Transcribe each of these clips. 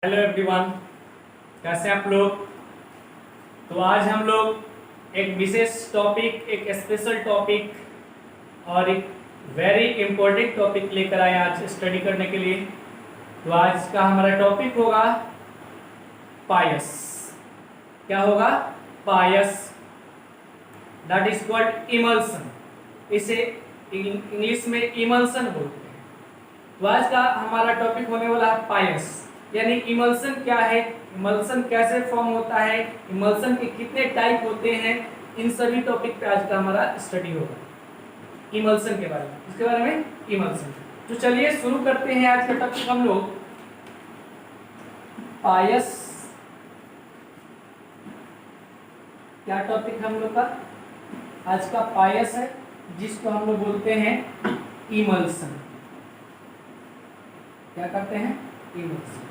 Hello everyone, कैसे हैं आप लोग। तो आज हम लोग एक विशेष टॉपिक, एक स्पेशल टॉपिक और एक वेरी इंपॉर्टेंट टॉपिक लेकर आए आज स्टडी करने के लिए। तो आज का हमारा टॉपिक होगा पायस। क्या होगा? पायस, दैट इज कॉल्ड इमल्सन। इसे इंग्लिश में इमल्सन बोलते हैं। तो आज का हमारा टॉपिक होने वाला है पायस, यानी इमल्सन क्या है, इमल्सन कैसे फॉर्म होता है, इमल्सन के कितने टाइप होते हैं, इन सभी टॉपिक पे आज का हमारा स्टडी होगा, इमल्सन के बारे में, इसके बारे में इमल्सन। तो चलिए शुरू करते हैं आज का टॉपिक हम लोग। पायस, क्या टॉपिक हम लोग का आज का? पायस है, जिसको हम लोग बोलते हैं इमल्सन। क्या करते हैं? इमल्सन।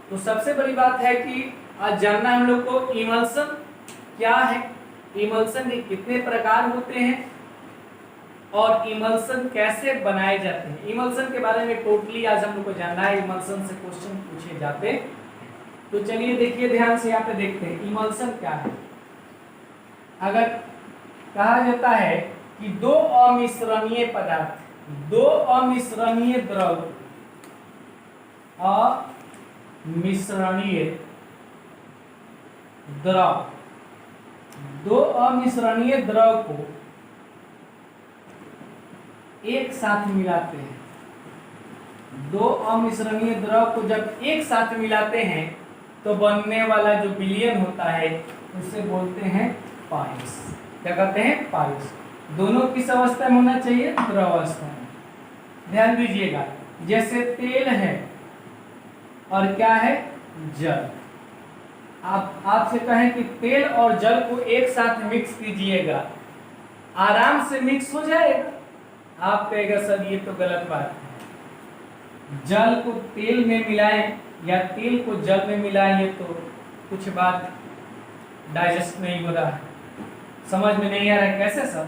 तो सबसे बड़ी बात है कि आज जानना हम लोग को इमल्सन क्या है, इमल्सन के कितने प्रकार होते हैं और इमल्सन कैसे बनाए जाते हैं। इमल्सन के बारे में टोटली आज हम लोग को जानना है। इमल्सन से क्वेश्चन पूछे जाते हैं। तो चलिए देखिए ध्यान से, यहाँ पे देखते हैं इमल्सन क्या है। अगर कहा जाता है कि दो अमिश्रणीय पदार्थ, दो अमिश्रणीय द्रव, मिश्रणीय द्रव, दो अमिश्रणीय द्रव को एक साथ मिलाते हैं, दो अमिश्रणीय द्रव को जब एक साथ मिलाते हैं तो बनने वाला जो विलयन होता है उसे बोलते हैं पायस। क्या कहते हैं? पायस। दोनों किस अवस्था में होना चाहिए? द्रव अवस्था में। ध्यान दीजिएगा, जैसे तेल है और क्या है? जल। आप आपसे कहें कि तेल और जल को एक साथ मिक्स कीजिएगा, आराम से मिक्स हो जाएगा? आप कहेगा सर ये तो गलत बात है। जल को तेल में मिलाएं या तेल को जल में मिलाएं, ये तो कुछ बात डाइजेस्ट नहीं हो रहा है, समझ में नहीं आ रहा है। कैसे सर?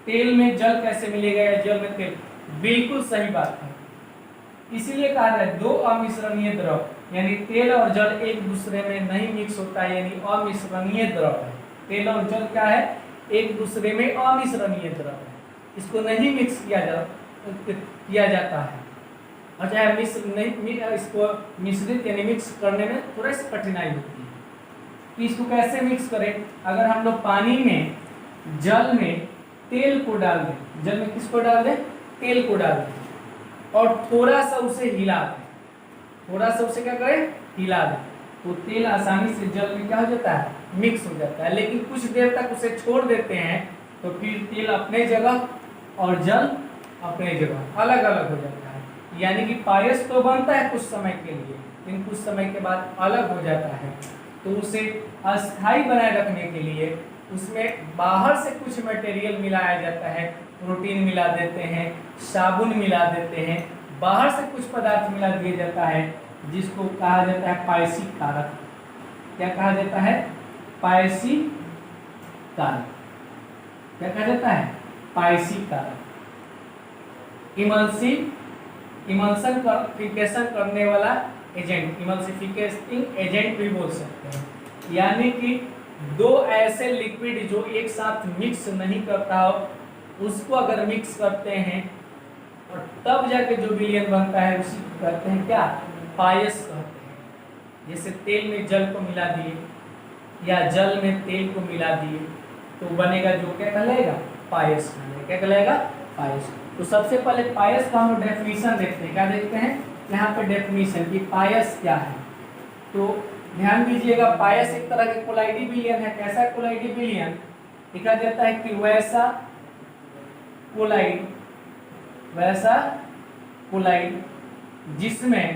तेल में जल कैसे मिलेगा या जल में तेल? बिल्कुल सही बात है। इसीलिए कहा है दो अमिश्रणीय द्रव, यानी तेल और जल एक दूसरे में नहीं मिक्स होता है, यानी अमिश्रणीय द्रव है। तेल और जल क्या है? एक दूसरे में अमिश्रणीय द्रव है, इसको नहीं मिक्स किया जाता है। और चाहे इसको मिश्रित यानी मिक्स करने में थोड़ा सी कठिनाई होती है कि इसको कैसे मिक्स करें। अगर हम लोग पानी में, जल में तेल को डाल दें, जल में किसको डाल दें? तेल को डाल दें और थोड़ा सा उसे हिला दें, थोड़ा सा उसे क्या करें? हिला दें, तो तेल आसानी से जल में क्या हो जाता है? मिक्स हो जाता है। लेकिन कुछ देर तक उसे छोड़ देते हैं तो फिर तेल अपने जगह और जल अपने जगह अलग अलग हो जाता है। यानी कि पायस तो बनता है कुछ समय के लिए, लेकिन कुछ समय के बाद अलग हो जाता है। तो उसे अस्थायी बनाए रखने के लिए उसमें बाहर से कुछ मटेरियल मिलाया जाता है, प्रोटीन मिला देते हैं, साबुन मिला देते हैं, बाहर से कुछ पदार्थ मिला दिया जाता है, जिसको कहा जाता है पायसीक कारक। क्या कहा जाता है? पायसीक कारक। क्या कहा जाता है? पायसीक कारक। इमल्सिफिकेशन करने वाला एजेंट, इमल्सिफिकेटिंग एजेंट भी बोल सकते हैं। यानी कि दो ऐसे लिक्विड जो एक साथ मिक्स नहीं करता हो, उसको अगर मिक्स करते हैं और तब जाके जो विलयन बनता है उसी को कहते हैं क्या? पायस कहते हैं। जैसे तेल में जल को मिला दिए या जल में तेल को मिला दिए तो बनेगा जो क्या कहलाएगा? पायस कहलाएगा। क्या कहलाएगा? पायस। तो सबसे पहले पायस का हम डेफिनेशन देखते हैं। क्या देखते हैं? यहाँ पे डेफिनेशन कि पायस क्या है। तो ध्यान दीजिएगा, पायस एक तरह के कोलाइडी विलयन है। कैसा कोलाइडी विलयन? लिखा जाता है कि वैसा कोलाइड जिसमें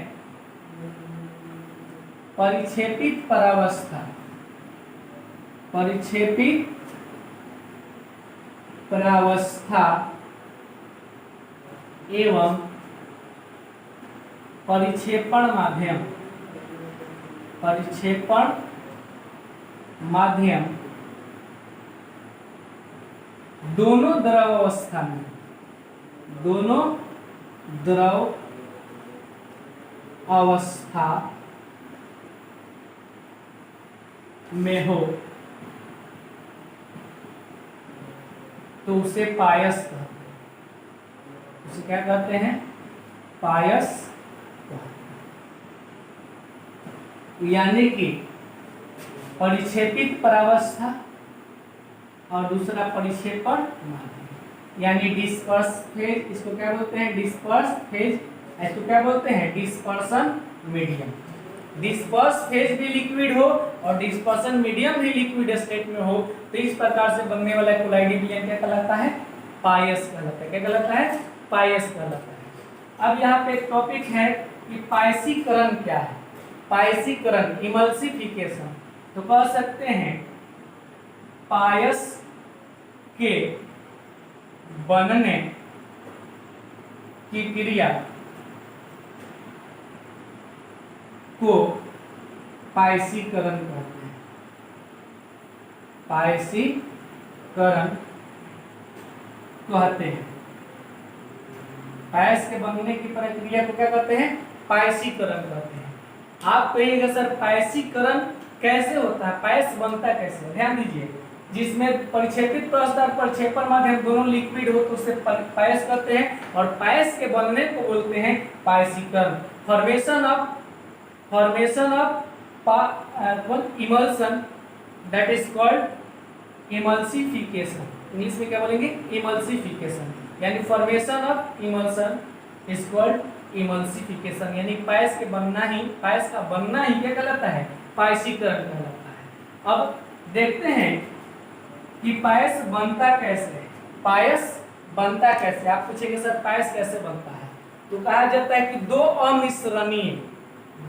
परिक्षेपित परावस्था एवं परिक्षेपण माध्यम दोनों द्रव अवस्था में, दोनों द्रव अवस्था में हो तो उसे पायस कहते हैं। उसे क्या कहते हैं? पायस। यानी कि परिक्षेपित परावस्था और दूसरा परिक्षेपण माध्यम, यानी डिस्पर्स फेज, इसको क्या बोलते हैं? Disperse phase. इसको क्या बोलते हैं? Dispersion medium. डिस्पर्स फेज भी लिक्विड हो और डिस्पर्सन मीडियम भी लिक्विड स्टेट में हो तो इस प्रकार से बनने वाला कोलाइडी विलयन क्या कहलाता है? पायस कहलाता है। क्या कहलाता है? पायस कहलाता है। अब यहाँ पे एक टॉपिक है कि पायसीकरण क्या है। पायसीकरण, इमल्सिफिकेशन, तो कह सकते हैं पायस के बनने की क्रिया को पायसीकरण कहते हैं। पायसीकरण कहते हैं। पायस के बनने की प्रक्रिया को क्या कहते हैं? पायसीकरण कहते हैं। आप कहिएगा सर पायसीकरण कैसे होता है, पायस बनता कैसे है? ध्यान दीजिए, जिसमें परिक्षेपित प्रस्थ और परिक्षेपण माध्यम दोनों लिक्विड हो तो उसे पायस कहते हैं और पायस के बनने को बोलते हैं पायसीकरण। Formation of emulsion that is called emulsification. English में क्या बोलेंगे? इमल्सिफिकेशन। यानी formation of emulsion is called emulsification, यानी पायस का बनना ही क्या कहलाता है? पायसीकरण कहलाता है। अब देखते हैं कि पायस बनता कैसे है। पायस बनता कैसे? आप पूछेंगे सर पायस कैसे बनता है, तो कहा जाता है कि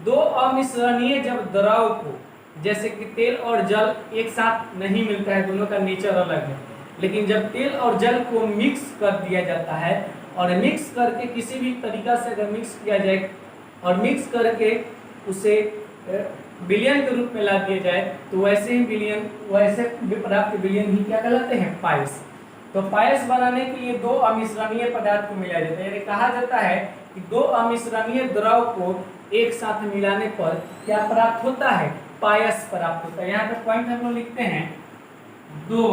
दो अमिश्रणीय जब द्रव को, जैसे कि तेल और जल एक साथ नहीं मिलता है, दोनों का नेचर अलग है, लेकिन जब तेल और जल को मिक्स कर दिया जाता है और मिक्स करके किसी भी तरीका से अगर मिक्स किया जाए और मिक्स करके उसे विलयन के रूप में ला दिया जाए तो वैसे प्राप्त विलयन ही क्या कहलाते हैं? पायस। तो पायस बनाने के लिए दो अमिश्रणीय पदार्थ को मिलाया जाता है। यानी कहा जाता है कि दो अमिश्रणीय द्रव को एक साथ मिलाने पर क्या प्राप्त होता है? पायस प्राप्त होता है। यहाँ पे पॉइंट हम लोग लिखते हैं, दो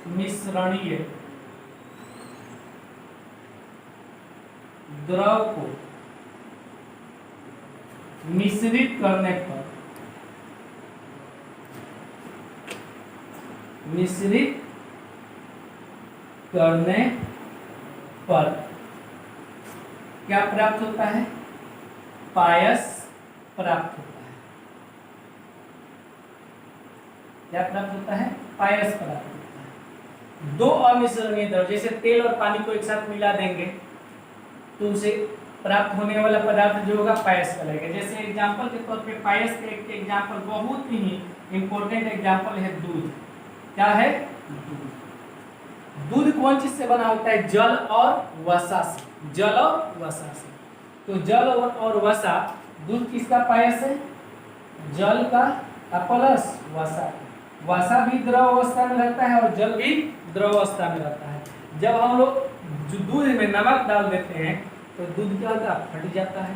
अमिश्रणीय द्रव को मिश्रित करने पर क्या प्राप्त होता है? पायस प्राप्त होता है। क्या प्राप्त होता है? पायस प्राप्त होता है। दो अमिश्रणीय द्रव, जैसे तेल और पानी को एक साथ मिला देंगे तो उसे प्राप्त होने वाला पदार्थ जो होगा पायस कहलाएगा। जैसे एग्जांपल के तौर पे पायस का एक एग्जांपल, बहुत ही इंपॉर्टेंट एग्जांपल है दूध। क्या है? दूध कौन चीज से बना होता है? जल और वसा से। जल और वसा से। तो जल और वसा, दूध किसका पायस है? जल का प्लस वसा। वसा भी द्रव अवस्था में रहता है और जल भी द्रव अवस्था में रहता है। जब हम लोग दूध में नमक डाल देते हैं तो दूध क्या होता है? फट जाता है।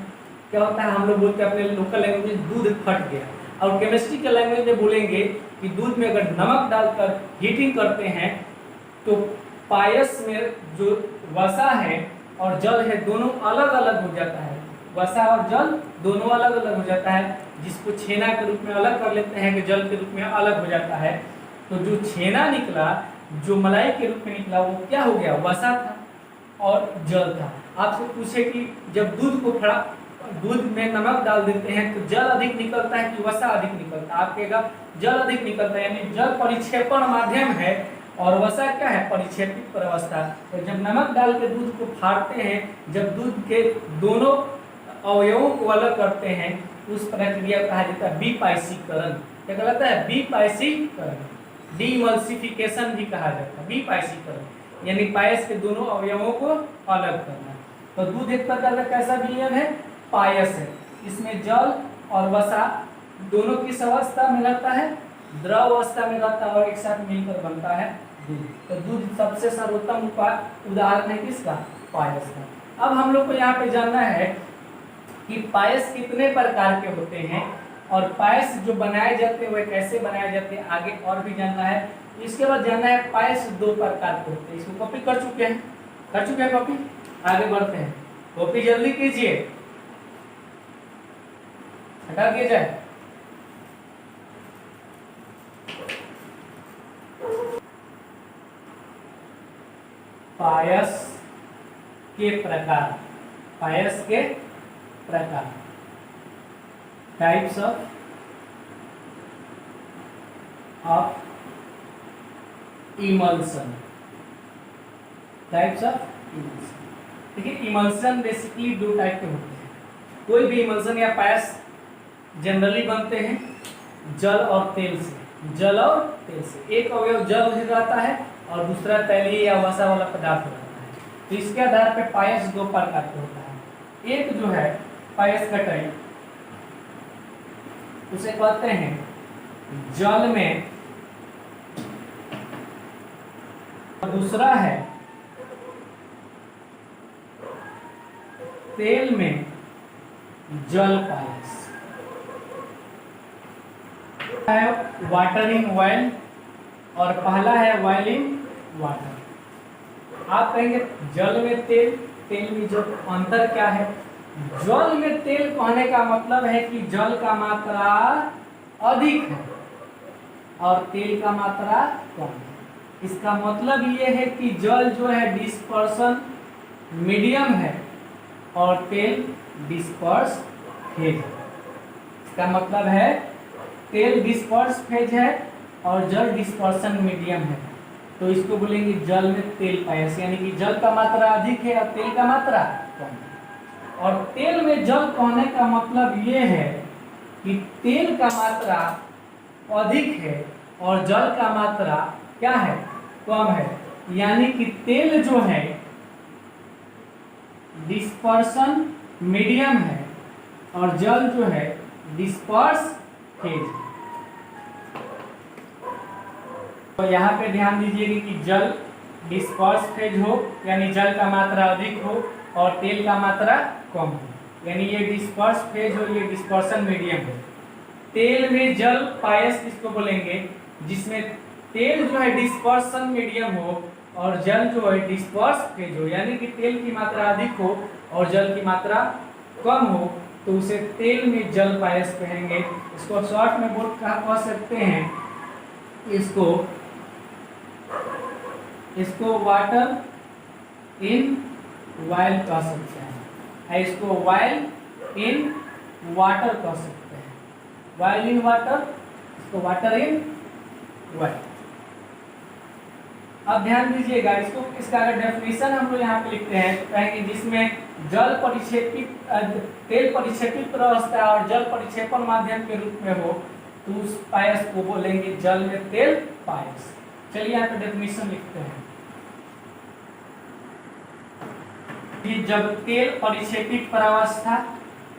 क्या होता है? हम लोग बोलते हैं अपने लोकल लैंग्वेज में दूध फट गया, और केमिस्ट्री के लैंग्वेज में बोलेंगे कि दूध में अगर नमक डालकर हीटिंग करते हैं तो पायस में जो वसा है और जल है दोनों अलग अलग हो जाता है। वसा और जल दोनों अलग अलग हो जाता है, जिसको छेना के रूप में अलग कर लेते हैं कि जल के रूप में अलग हो जाता है। तो जो छेना निकला, जो मलाई के रूप में निकला, वो क्या हो गया? वसा था और जल था। आपसे पूछे कि जब दूध में नमक डाल देते हैं तो जल अधिक निकलता है कि वसा अधिक निकलता है? आप कहेगा जल अधिक निकलता है, यानी जल परिक्षेपण माध्यम है और वसा क्या है? परिक्षेपित प्रवस्था। तो जब नमक डाल के दूध को फाड़ते हैं, जब दूध के दोनों अवयवों को अलग करते हैं, उस प्रक्रिया को कहा जाता है बीपायसीकरण। क्या कहलाता है? बीपायसीकरण। डीइमल्सिफिकेशन भी कहा जाता है बीपायसीकरण, यानी पायस के दोनों अवयवों को अलग करना। तो दूध एक प्रकार का कैसा विलयन है? पायस है। इसमें जल और वसा दोनों किस अवस्था में रहता है? द्रव अवस्था में रहता है और एक साथ मिलकर बनता है दूध। तो दूध सबसे सर्वोत्तम उदाहरण है किसका? पायस का। अब हम लोग को यहाँ पे जानना है कि पायस कितने प्रकार के होते हैं और पायस जो बनाए जाते हैं वह कैसे बनाए जाते हैं, आगे और भी जानना है। इसके बाद जानना है पायस 2 प्रकार के होते हैं। इसको कॉपी कर चुके हैं कॉपी। आगे बढ़ते हैं, कॉपी जल्दी कीजिए, हटा दिया जाए। पायस के प्रकार, पायस के प्रकार, types of emulsion, types of emulsion. देखिए इमल्सन बेसिकली 2 टाइप के होते हैं। कोई भी इमल्सन या पायस जनरली बनते हैं जल और तेल से, जल और तेल से। एक अवयव जल रहता है और दूसरा तैलीय या वसा वाला पदार्थ रहता है। तो इसके आधार पे पायस 2 प्रकार का होता है। एक जो है पायस का टाइप, उसे कहते हैं जल में, और दूसरा है तेल में जल पायस। वाटर इन ऑयल और पहला है ऑयल इन वाटर। आप कहेंगे जल में तेल, तेल में जल, अंतर क्या है? जल में तेल कहने का मतलब है कि जल का मात्रा अधिक है और तेल का मात्रा कम है। इसका मतलब ये है कि जल जो है डिस्पर्सन मीडियम है और तेल डिस्पर्स फेज है। इसका मतलब है तेल डिस्पर्स फेज है और जल डिस्पर्सन मीडियम है, तो इसको बोलेंगे जल में तेल पायस, यानी कि जल का मात्रा अधिक है और तेल का मात्रा कम है। और तेल में जल कहने का मतलब ये है कि तेल का मात्रा अधिक है और जल का मात्रा क्या है? कम है। यानी कि तेल जो है डिस्पर्सन मीडियम है और जल जो है डिस्पर्स फेज। तो यहाँ पे ध्यान दीजिएगा कि जल डिस्पर्स फेज हो यानी जल का मात्रा अधिक हो और तेल का मात्रा कम हो, यानी ये डिस्पर्स फेज हो, ये डिस्पर्सन मीडियम हो। तेल में जल पायस किसको बोलेंगे? जिसमें तेल जो है डिस्पर्सन मीडियम हो और जल जो है डिस्पर्स फेज हो, यानी कि तेल की मात्रा अधिक हो और जल की मात्रा कम हो, तो उसे तेल में जल पायस कहेंगे। इसको शॉर्ट में बोल कह सकते हैं, इसको वाटर इन ऑयल कह सकते हैं, इसको ऑयल इन वाटर कह सकते हैं। ऑयल इन वाटर, इसको वाटर इन ऑयल। अब ध्यान दीजिएगा, इसको इसका अगर डेफिनेशन हम लोग यहाँ पे लिखते हैं तो कहेंगे जिसमें जल परिक्षेपित, तेल परिक्षेपित अवस्था और जल परिक्षेपण माध्यम के रूप में हो तो उस पायस को बोलेंगे जल में तेल पायस। चलिए यहाँ पे डेफिनेशन लिखते हैं कि जब तेल परिक्षेपित परावस्था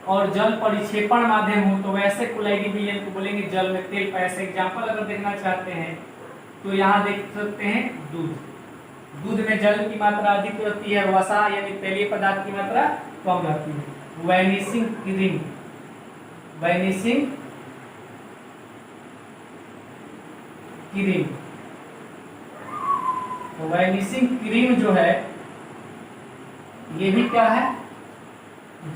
और जल परिक्षेपण माध्यम हो तो वैसे कोलाइडी विलयन को बोलेंगे जल में तेल पायस। एग्जाम्पल अगर देखना चाहते हैं तो यहाँ देख सकते हैं दूध, दूध में जल की मात्रा अधिक रहती है, वसा यानी तैलीय पदार्थ की मात्रा कम रहती है। Vanishing cream, vanishing cream, vanishing cream जो है ये भी क्या है?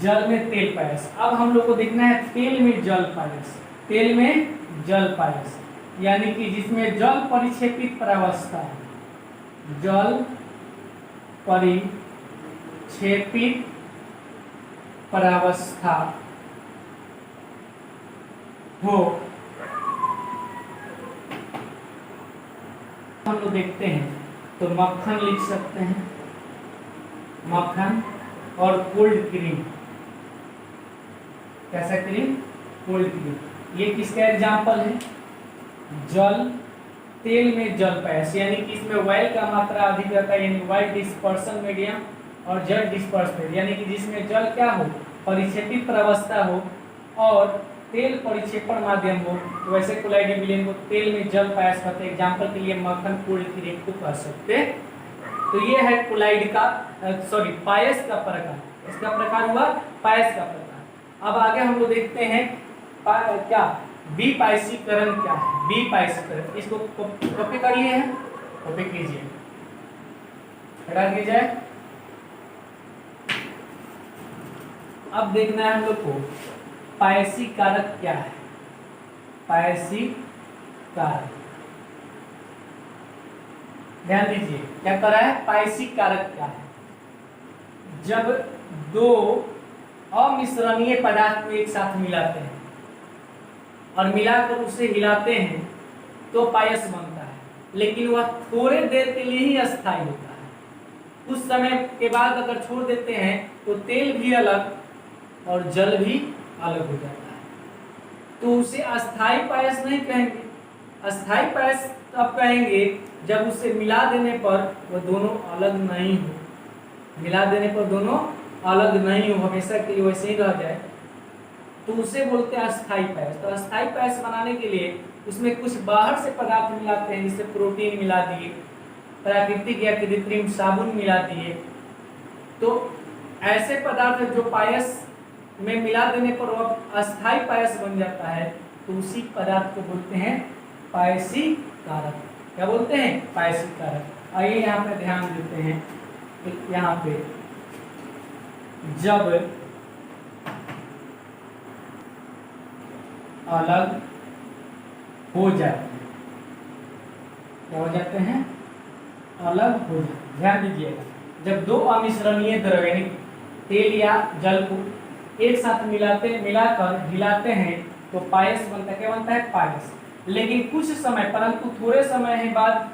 जल में तेल पायस। अब हम लोग को देखना है तेल में जल पायस, तेल में जल पायस यानी कि जिसमें जल परिक्षेपित परावस्था है, जल परिक्षेपित परावस्था हो। हम लोग देखते हैं तो मक्खन लिख सकते हैं, मक्खन और कोल्ड क्रीम। कैसा क्रीम? Cold cream. ये किसका एग्जाम्पल है? जल, तेल में जल पायस, यानी कि इसमें ऑयल का मात्रा अधिक रहता है, यानी ऑयल डिस्पर्सन मीडियम और जल डिस्पर्स, यानी कि जिसमें जल क्या हो? परिक्षेपित अवस्था हो और तेल परिक्षेपण माध्यम हो, तो वैसे कोलाइडी विलयन को तेल में जल पायस कहते हैं। एग्जाम्पल के लिए मक्खन कोल्ड क्रीम को कह सकते हैं। तो ये है कोलाइड का पायस का प्रकार। इसका प्रकार हुआ पायस का प्रकार। अब आगे हम लोग देखते हैं क्या विपायसीकरण क्या है। विपायसीकरण इसको कॉपी कर लिए हैं, कॉपी कीजिए, हटा दिया जाए। अब देखना है हम लोग को पायसी कारक क्या है। पायसी कारक ध्यान दीजिए क्या कर रहा है, पायसी कारक क्या है। जब दो अमिश्रणीय पदार्थ को एक साथ मिलाते हैं और मिलाकर उसे हिलाते हैं तो पायस बनता है, लेकिन वह थोड़े देर के लिए ही अस्थायी होता है। कुछ समय के बाद अगर छोड़ देते हैं तो तेल भी अलग और जल भी अलग हो जाता है, तो उसे अस्थायी पायस नहीं कहेंगे। अस्थायी पायस तब कहेंगे जब उसे मिला देने पर वह दोनों अलग नहीं हो, मिला देने पर दोनों अलग नहीं हो, हमेशा के लिए वैसे ही रह जाए, तो उसे बोलते हैं अस्थायी पायस। तो अस्थायी पायस बनाने के लिए उसमें कुछ बाहर से पदार्थ मिलाते हैं, जैसे प्रोटीन मिला दिए, प्राकृतिक या कृत्रिम साबुन मिला दिए। तो ऐसे पदार्थ जो पायस में मिला देने पर वह अस्थायी पायस बन जाता है, तो उसी पदार्थ को बोलते हैं पायसी कारक। क्या बोलते हैं, पायसी कारक। आइए यहाँ पे ध्यान देते हैं, यहाँ पे जब अलग हो जाते हैं, क्या हो जाते हैं, अलग हो जाते हैं। ध्यान दीजिएगा, जब दो अमिश्रणीय द्रव्य यानी तेल या जल को एक साथ मिलाकर हिलाते हैं तो पायस बनता है। क्या बनता है, पायस। लेकिन कुछ समय, परंतु थोड़े समय के बाद,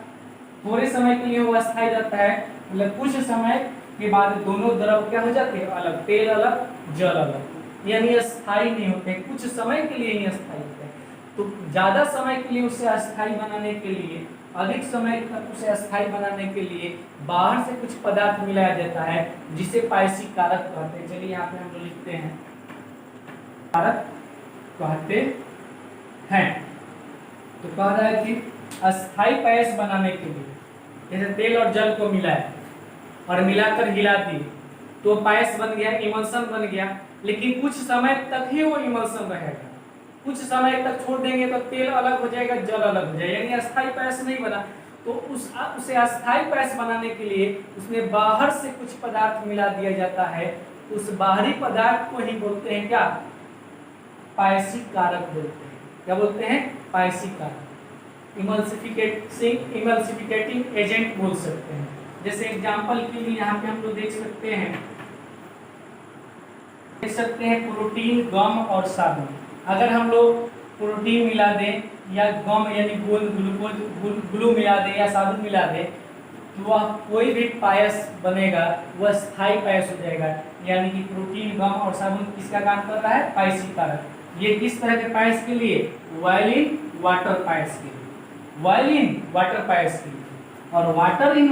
थोड़े समय के लिए वो अस्थायी रहता है, मतलब कुछ समय के बाद दोनों द्रव क्या हो जाते हैं, अलग, तेल अलग जल अलग, यानी अस्थायी नहीं होते, कुछ समय के लिए ही अस्थायी होते हैं। तो ज्यादा समय के लिए उसे अस्थायी बनाने के लिए, अधिक समय तक उसे अस्थायी बनाने के लिए बाहर से कुछ पदार्थ मिलाया जाता है, जिसे पायसी कारक कहते हैं। चलिए यहाँ पे हम लोग लिखते हैं, कारक कहते हैं। तो कह रहा है कि अस्थायी पायस बनाने के लिए, जैसे तेल और जल को मिलाया और मिलाकर हिला दिए तो पायस बन गया, इमल्शन बन गया, लेकिन कुछ समय तक ही वो इमल्शन रहेगा। कुछ समय तक छोड़ देंगे तो तेल अलग हो जाएगा, जल अलग हो जाएगा, यानी अस्थायी पायस नहीं बना। तो उसे अस्थायी पायस बनाने के लिए उसमें बाहर से कुछ पदार्थ मिला दिया जाता है। उस बाहरी पदार्थ को ही बोलते हैं क्या, पायसी कारक बोलते हैं। क्या बोलते हैं, पायसी कारक। इमल्सिफिकेटिंग एजेंट बोल सकते हैं। जैसे एग्जांपल के लिए यहाँ पे हम लोग देख सकते हैं प्रोटीन, गम और साबुन। अगर हम लोग प्रोटीन मिला दें या गम यानी ग्लू मिला दें या साबुन मिला दें, तो वह कोई भी पायस बनेगा वह स्थायी पायस हो जाएगा। यानी कि प्रोटीन, गम और साबुन किसका काम कर रहा है, पायसी कारक। ये किस तरह के पायस के लिए, वायलिन वाटर पायस के लिए, वायलिन वाटर पायस के लिए। और वाटर इन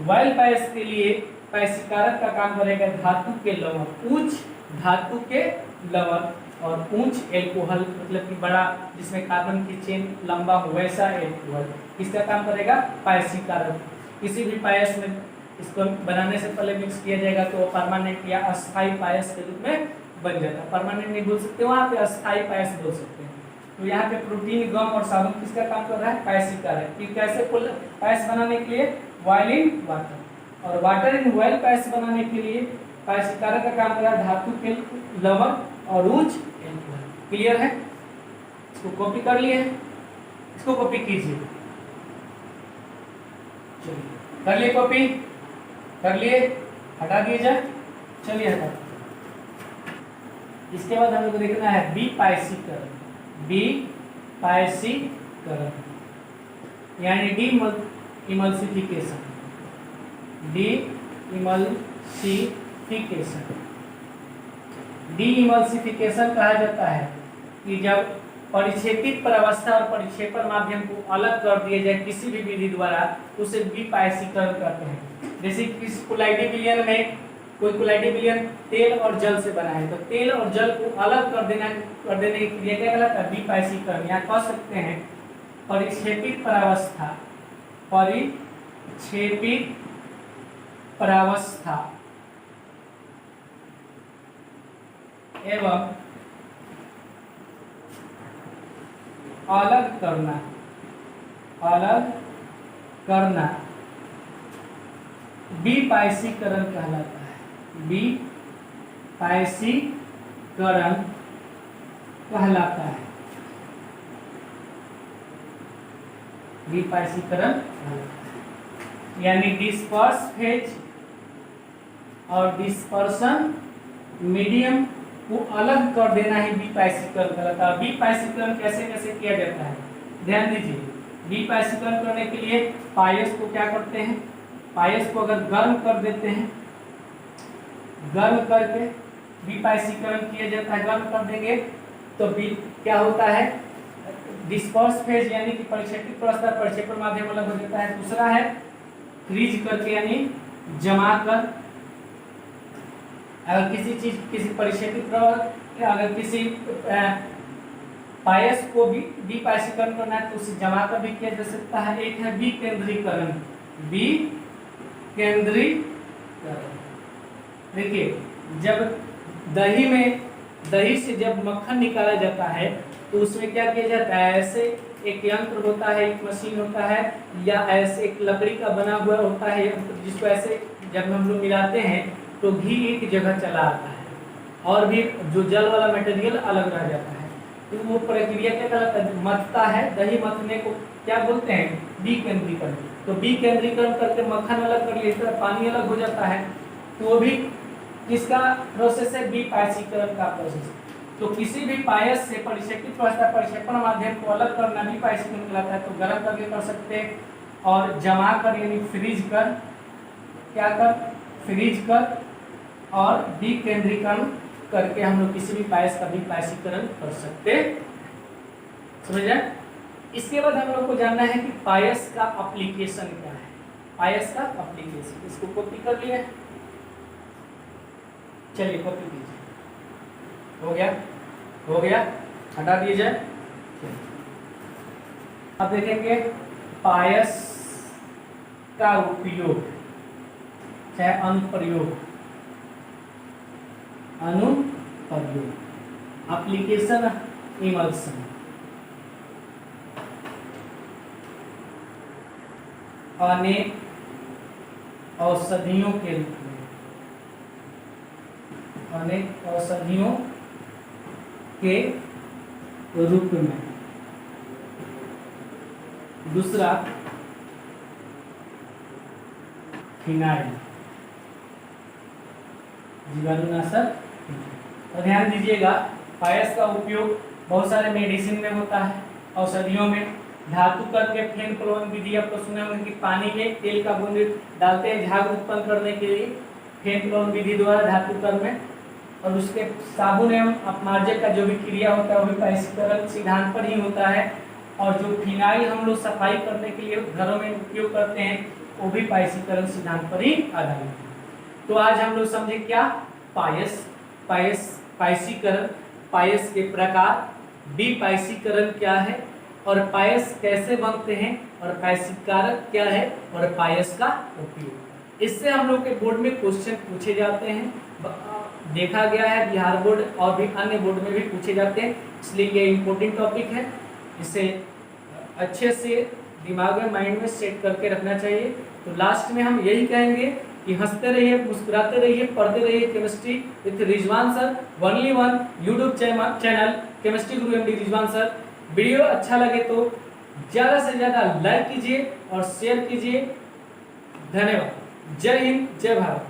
वायल पायस के लिए पायसी कारक का काम करेगा धातु के लवण, उच्च धातु के लवण और उच्च एल्कोहल, मतलब कि बड़ा जिसमें कार्बन की चेन लंबा हो वैसा एल्कोहल, इसका काम करेगा पायसी कारक। किसी भी पायस में इसको बनाने से पहले मिक्स किया जाएगा तो वो परमानेंट या अस्थायी पायस के रूप में बन जाता है। परमानेंट नहीं बोल सकते, वहाँ पे अस्थायी पायस बोल सकते हैं। तो यहाँ पे प्रोटीन, गम और साबुन किसका काम कर रहा है, पायसी कारक। कि कैसे पायस बनाने के लिए, वायलिन वाटर, और वाटर इन वायल पायस बनाने के लिए पायसी कारक का काम कर रहा है धातु के लवण और उच्च एल्कोहल। क्लियर है, इसको कॉपी कर लिए, इसको कॉपी कीजिए। चलिए कर लिए, कॉपी कर लिए, हटा दिए जाए। चलिए हटा। इसके बाद हम लोग देखना है विपायसीकरण। विपायसीकरण यानी इमल्सिफिकेशन। डीइमल्सिफिकेशन कहा जाता है कि जब परिक्षेपित प्रावस्था और परिक्षेपण माध्यम को अलग कर दिया जाए किसी भी विधि द्वारा, उसे विपायसीकरण कहते हैं। जैसे किस कोलाइडी विलयन में, कोई कोलाइडी विलयन तेल और जल से बना है, तो तेल और जल को अलग कर देने की क्रिया क्या कहलाता है, विपायसीकरण। यहाँ कह सकते हैं परिक्षेपित प्रावस्था परिक्षेपित प्रावस्था एवं अलग करना विपायसीकरण कहलाता है। विपायसीकरण कहलाता है। विपायसीकरण यानी डिस्पर्स फेज और डिस्पर्सन मीडियम को अलग कर देना ही विपायसीकरण कहलाता है। विपायसीकरण कैसे कैसे किया जाता है, ध्यान दीजिए। विपायसीकरण करने के लिए पायस को क्या करते हैं, पायस को अगर गर्म कर देते हैं, गर्म करके विपायसीकरण किया जाता है। गर्म कर देंगे तो क्या होता है, डिस्पर्स फेज यानी कि परिक्षेपित प्रावस्था, प्रक्षेपण माध्यम अलग हो जाता है। दूसरा है फ्रीज करके यानी जमा कर। अगर किसी चीज किसी परिक्षेपित अगर किसी पायस को भी विपायसीकरण करना है तो उसे जमा कर भी किया जा सकता है। एक है विकेंद्रीकरण। विकेंद्रीकरण देखिए, जब दही से जब मक्खन निकाला जाता है तो उसमें क्या किया जाता है, ऐसे एक यंत्र होता है, एक मशीन होता है, या ऐसे एक लकड़ी का बना हुआ होता है जिसको ऐसे जब हम लोग मिलाते हैं तो घी एक जगह चला आता है और भी जो जल वाला मटेरियल अलग रह जाता है। तो वो प्रक्रिया क्या कहलाता है, मथता है। दही मथने को क्या बोलते हैं, विकेंद्रीकरण। तो विकेंद्रीकरण करके मक्खन अलग कर लिया, पानी अलग हो जाता है। तो वो भी किसका प्रोसेस है, विपायसीकरण का प्रोसेस। तो किसी भी पायस से परिक्षेपित प्रावस्था प्रक्षेपण माध्यम को अलग करना विपायसीकरण कहलाता है। तो गर्म करके कर सकते हैं और जमा कर यानी फ्रीज कर, क्या कर, फ्रीज कर और विकेंद्रीकरण करके हम लोग किसी भी पायस का विपायसीकरण कर सकते, समझ जाए। इसके बाद हम लोग को जानना है कि पायस का एप्लीकेशन क्या है। पायस का एप्लीकेशन, इसको कॉपी कर लिया, चलिए कॉपी कीजिए। हो गया, हटा दिए जाए। अब देखेंगे पायस का उपयोग, चाहे अनुप्रयोग, एप्लीकेशन इमल्सन। अनेक औषधियों के रूप में, अनेक औषधियों के रूप में। दूसरा फिनाइल, जीवाणुनाशक। तो ध्यान दीजिएगा, पायस का उपयोग बहुत सारे मेडिसिन में होता है, औषधियों में। धातु कण के फेन प्लवन विधि आपको सुने होंगे कि पानी में तेल का बूंद डालते हैं झाग उत्पन्न करने के लिए, फेन प्लवन विधि द्वारा धातु कण में। और उसके साबुन एवं अपमार्जक का जो भी क्रिया होता है वो भी पायसीकरण सिद्धांत पर ही होता है। और जो फिनाइल हम लोग सफाई करने के लिए घरों में उपयोग करते हैं वो भी पायसीकरण सिद्धांत पर ही आधारित है। तो आज हम लोग समझे क्या, पायसीकरण, पायस के प्रकार, विपायसीकरण क्या है और पायस कैसे बनते हैं और पायसीकारक क्या है और पायस का उपयोग। इससे हम लोग के बोर्ड में क्वेश्चन पूछे जाते हैं, देखा गया है बिहार बोर्ड और भी अन्य बोर्ड में भी पूछे जाते हैं, इसलिए ये इम्पोर्टेंट टॉपिक है। इसे अच्छे से दिमाग में, माइंड में सेट करके रखना चाहिए। तो लास्ट में हम यही कहेंगे कि हंसते रहिए, मुस्कुराते रहिए, पढ़ते रहिए chemistry with Rizwan sir, only one YouTube channel chemistry Guru MD Rizwan sir. Video अच्छा लगे तो ज़्यादा से ज़्यादा लाइक कीजिए और शेयर कीजिए। धन्यवाद। जय हिंद, जय भारत।